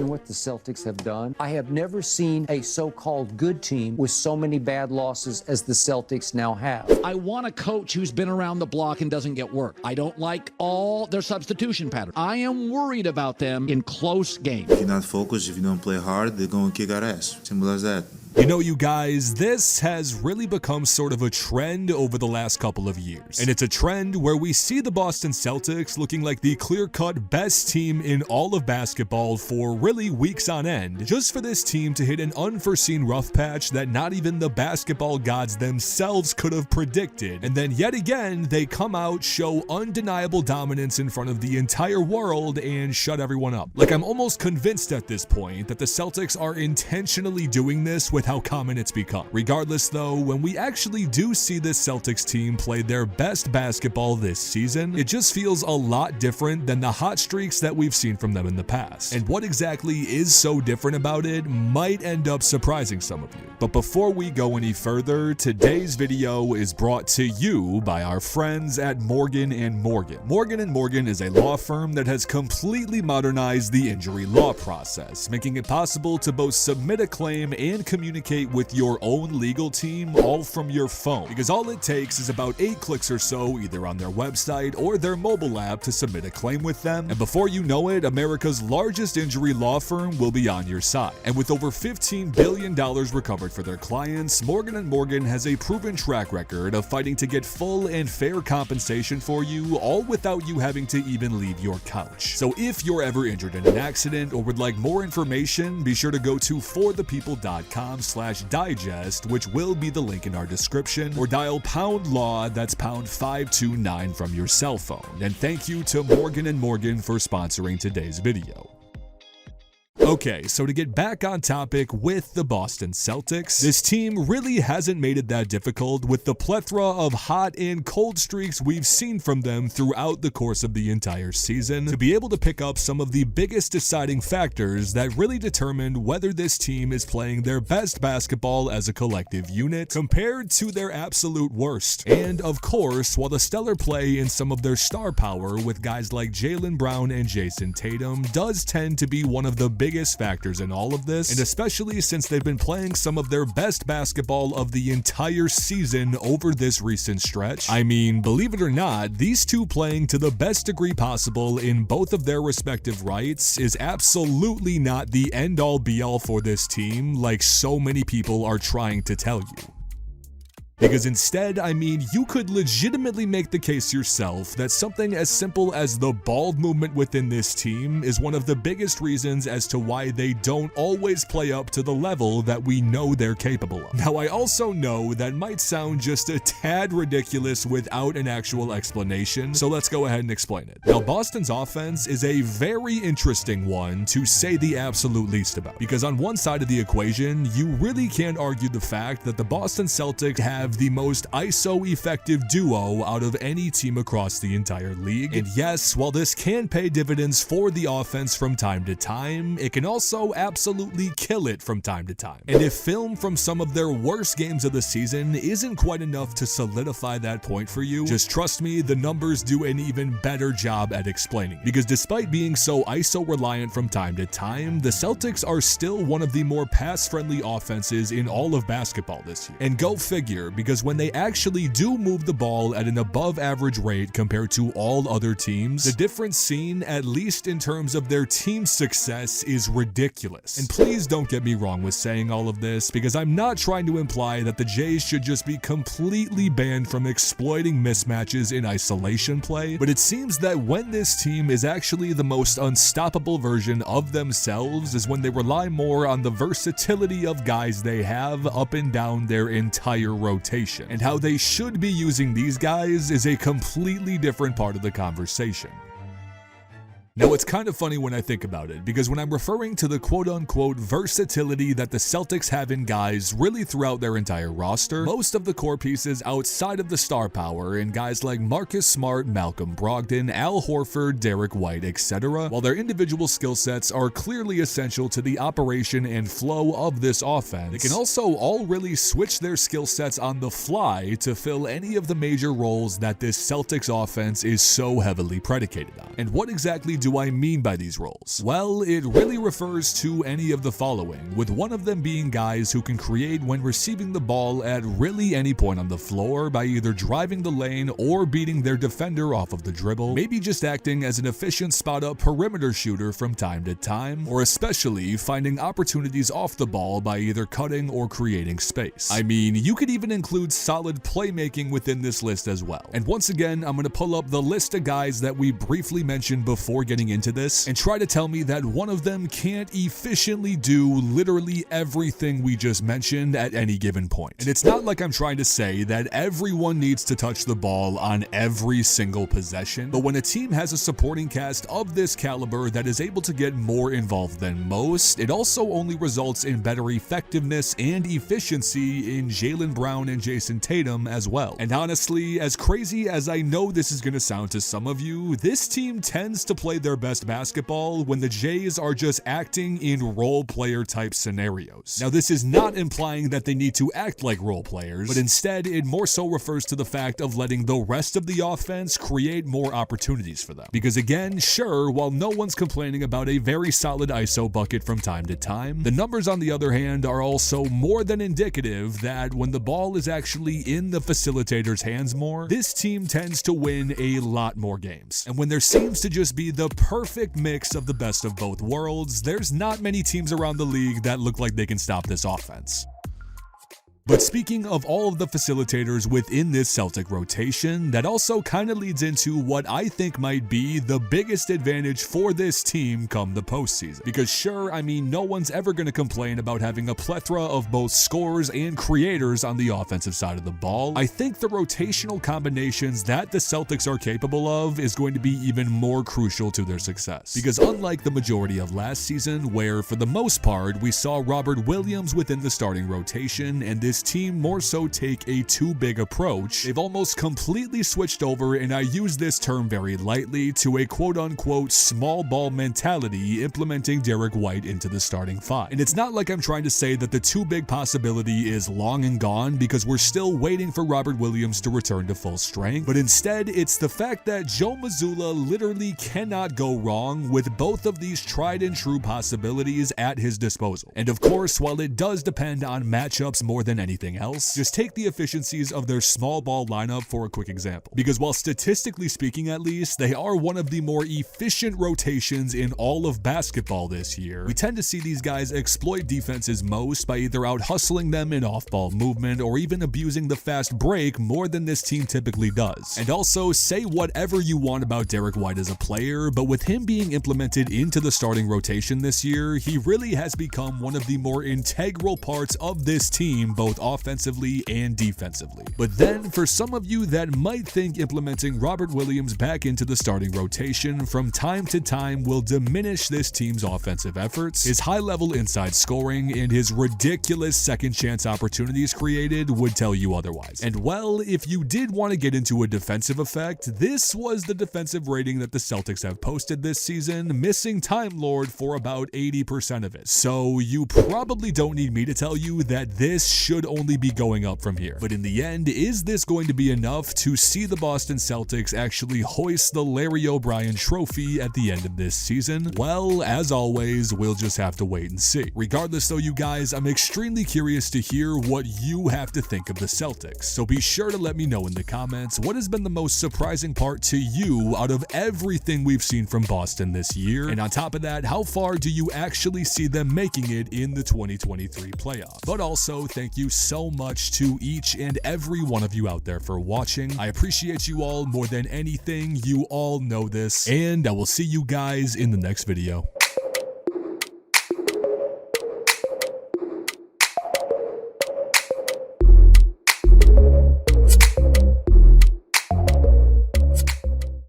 You know what the Celtics have done? I have never seen a so-called good team with so many bad losses as the Celtics now have. I want a coach who's been around the block and doesn't get work. I don't like all their substitution patterns. I am worried about them in close games. If you're not focused, if you don't play hard, they're going to kick our ass. Simple as that. You know, you guys, this has really become sort of a trend over the last couple of years. And it's a trend where we see the Boston Celtics looking like the clear-cut best team in all of basketball for really weeks on end, just for this team to hit an unforeseen rough patch that not even the basketball gods themselves could have predicted. And then yet again, they come out, show undeniable dominance in front of the entire world, and shut everyone up. Like, I'm almost convinced at this point that the Celtics are intentionally doing this with how common it's become. Regardless though, when we actually do see this Celtics team play their best basketball this season, it just feels a lot different than the hot streaks that we've seen from them in the past. And what exactly is so different about it might end up surprising some of you. But before we go any further, today's video is brought to you by our friends at Morgan & Morgan. Morgan & Morgan is a law firm that has completely modernized the injury law process, making it possible to both submit a claim and communicate with your own legal team all from your phone, because all it takes is about 8 clicks or so either on their website or their mobile app to submit a claim with them, and before you know it, America's largest injury law firm will be on your side. And with over $15 billion recovered for their clients, Morgan & Morgan has a proven track record of fighting to get full and fair compensation for you, all without you having to even leave your couch. So if you're ever injured in an accident or would like more information, be sure to go to forthepeople.com/digest, which will be the link in our description, or dial #law, that's #529 from your cell phone. And thank you to Morgan & Morgan for sponsoring today's video. Okay, so to get back on topic with the Boston Celtics, this team really hasn't made it that difficult with the plethora of hot and cold streaks we've seen from them throughout the course of the entire season to be able to pick up some of the biggest deciding factors that really determined whether this team is playing their best basketball as a collective unit compared to their absolute worst. And of course, while the stellar play in some of their star power with guys like Jaylen Brown and Jayson Tatum does tend to be one of the biggest factors in all of this, and especially since they've been playing some of their best basketball of the entire season over this recent stretch. I mean, believe it or not, these two playing to the best degree possible in both of their respective rights is absolutely not the end-all be-all for this team like so many people are trying to tell you. Because instead, I mean, you could legitimately make the case yourself that something as simple as the ball movement within this team is one of the biggest reasons as to why they don't always play up to the level that we know they're capable of. Now, I also know that might sound just a tad ridiculous without an actual explanation, so let's go ahead and explain it. Now, Boston's offense is a very interesting one to say the absolute least about, because on one side of the equation, you really can't argue the fact that the Boston Celtics have the most ISO effective duo out of any team across the entire league. And yes, while this can pay dividends for the offense from time to time, it can also absolutely kill it from time to time. And if film from some of their worst games of the season isn't quite enough to solidify that point for you, just trust me, the numbers do an even better job at explaining. Because despite being so ISO reliant from time to time, the Celtics are still one of the more pass-friendly offenses in all of basketball this year. And go figure, because when they actually do move the ball at an above average rate compared to all other teams, the difference seen, at least in terms of their team success, is ridiculous. And please don't get me wrong with saying all of this, because I'm not trying to imply that the Jays should just be completely banned from exploiting mismatches in isolation play, but it seems that when this team is actually the most unstoppable version of themselves is when they rely more on the versatility of guys they have up and down their entire rotation. And how they should be using these guys is a completely different part of the conversation. Now, it's kind of funny when I think about it, because when I'm referring to the quote-unquote versatility that the Celtics have in guys really throughout their entire roster, most of the core pieces outside of the star power in guys like Marcus Smart, Malcolm Brogdon, Al Horford, Derrick White, etc., while their individual skill sets are clearly essential to the operation and flow of this offense, they can also all really switch their skill sets on the fly to fill any of the major roles that this Celtics offense is so heavily predicated on. And what exactly do do I mean by these roles? Well, it really refers to any of the following, with one of them being guys who can create when receiving the ball at really any point on the floor by either driving the lane or beating their defender off of the dribble, maybe just acting as an efficient spot-up perimeter shooter from time to time, or especially finding opportunities off the ball by either cutting or creating space. I mean, you could even include solid playmaking within this list as well. And once again, I'm going to pull up the list of guys that we briefly mentioned before getting into this and try to tell me that one of them can't efficiently do literally everything we just mentioned at any given point. And it's not like I'm trying to say that everyone needs to touch the ball on every single possession, but when a team has a supporting cast of this caliber that is able to get more involved than most, it also only results in better effectiveness and efficiency in Jaylen Brown and Jayson Tatum as well. And honestly, as crazy as I know this is going to sound to some of you, this team tends to play their best basketball when the Jays are just acting in role player type scenarios. Now, this is not implying that they need to act like role players, but instead it more so refers to the fact of letting the rest of the offense create more opportunities for them. Because again, sure, while no one's complaining about a very solid ISO bucket from time to time, the numbers on the other hand are also more than indicative that when the ball is actually in the facilitator's hands more, this team tends to win a lot more games. And when there seems to just be the perfect mix of the best of both worlds, there's not many teams around the league that look like they can stop this offense. But speaking of all of the facilitators within this Celtic rotation, that also kind of leads into what I think might be the biggest advantage for this team come the postseason. Because sure, I mean, no one's ever going to complain about having a plethora of both scorers and creators on the offensive side of the ball. I think the rotational combinations that the Celtics are capable of is going to be even more crucial to their success. Because unlike the majority of last season, where for the most part we saw Robert Williams within the starting rotation and this team more so take a too big approach, they've almost completely switched over, and I use this term very lightly, to a quote-unquote small ball mentality, implementing Derrick White into the starting five. And it's not like I'm trying to say that the too big possibility is long and gone, because we're still waiting for Robert Williams to return to full strength, but instead it's the fact that Joe Mazzulla literally cannot go wrong with both of these tried and true possibilities at his disposal. And of course, while it does depend on matchups more than anything else, just take the efficiencies of their small ball lineup for a quick example. Because while statistically speaking at least, they are one of the more efficient rotations in all of basketball this year, we tend to see these guys exploit defenses most by either out hustling them in off-ball movement or even abusing the fast break more than this team typically does. And also, say whatever you want about Derrick White as a player, but with him being implemented into the starting rotation this year, he really has become one of the more integral parts of this team, both offensively and defensively. But then, for some of you that might think implementing Robert Williams back into the starting rotation from time to time will diminish this team's offensive efforts, his high-level inside scoring and his ridiculous second chance opportunities created would tell you otherwise. And well, if you did want to get into a defensive effect, this was the defensive rating that the Celtics have posted this season, missing Time Lord for about 80% of it. So you probably don't need me to tell you that this should only be going up from here. But in the end, is this going to be enough to see the Boston Celtics actually hoist the Larry O'Brien trophy at the end of this season? Well, as always, we'll just have to wait and see. Regardless though, you guys, I'm extremely curious to hear what you have to think of the Celtics. So be sure to let me know in the comments what has been the most surprising part to you out of everything we've seen from Boston this year. And on top of that, how far do you actually see them making it in the 2023 playoffs? But also, thank you so much to each and every one of you out there for watching. I appreciate you all more than anything. You all know this, and I will see you guys in the next video.